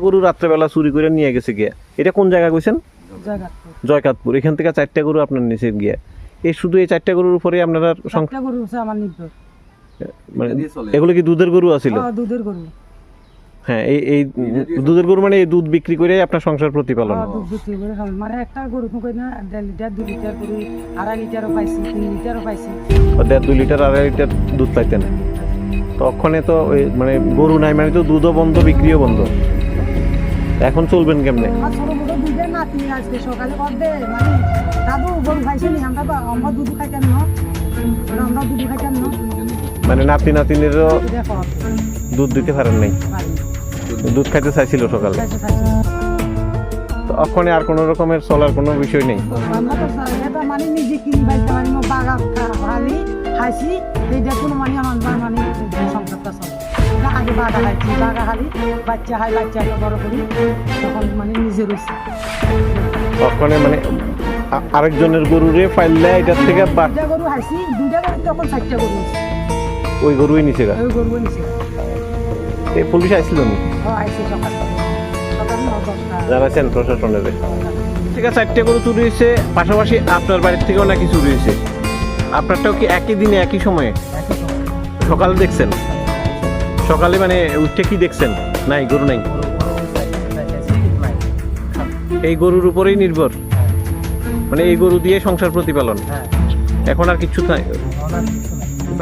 গরু রাত্রেবেলা চুরি করে নিয়ে গেছে গিয়া। এটা কোন জায়গা কইছেন? জয়কাতপুর। এখান থেকে 4টা গরু আপনার নিচে গিয়া। এই শুধু এই 4টা গরুর উপরে আপনারা গরু আছে আমার নির্ভর। মানে এগুলো কি দুধের গরু আছিল? দুধের গরু। হ্যাঁ, এই দুধের গরু মানে এই দুধ বিক্রি করে আপনার সংসার প্রতিপালন। দুধ বিক্রি করে মানে একটা গরু তো কই না 1.5 লিটার 2 লিটার করে 2.5 লিটারও পাইছি 3 লিটারও পাইছি। 1.5 2 লিটার 2.5 লিটার দুধ পাইতেন। তখনে তো মানে গরু নাই মানে তো দুধও বন্ধ, বিক্রিও বন্ধ। এখন চলবেন কেমনে? আমার ছোট ছোট দুইটা নাতি আজকে সকালে বলতে মানে দাদু গরু খাইছিনি, আমরা দুধ খাইতাম না, আমরা দুধ খাইতাম না। মানে নাতি নাতিনেরও দুধ দিতে পারেন নাই, দুধ খাইতে চাইছিল সকালে। তো ওখানে আর কোনো রকমের চলার কোনো বিষয় নেই। আমরা তো এটা মানে নিজে কিনি বাইতে মানে বাগা খালি খাইছি এইটা কোনো মানে আমার মানে সংসারটা চলে। আগে বাগা খাইছি, বাগা খালি বাচ্চা খাই, বাচ্চাকে বড় করি তখন মানে নিজে রয়েছে। ওখানে মানে আরেকজনের গরুরে ফাইললে এটার থেকে দুইটা গরু খাইছি, দুইটা গরু তখন 4টা গরু আছে। ওই গরুই নিছে? ওই গরুই নিছে। এই পুলিশ আইছিল নি? আইছে সকালে জানাইছেন প্রশাসনের? ঠিক আছে, 4টা গরু চুরি হয়েছে, পাশাপাশি আপনার বাড়ির থেকেও নাকি চুরি হয়েছে। আপনারটাও কি একই দিনে একই সময়ে? সকালে দেখছেন? সকালে মানে উঠে কি দেখছেন? নাই, গরু নাই। এই গরুর উপরেই নির্ভর, মানে এই গরু দিয়ে সংসার প্রতিপালন। এখন আর কিচ্ছু নাই।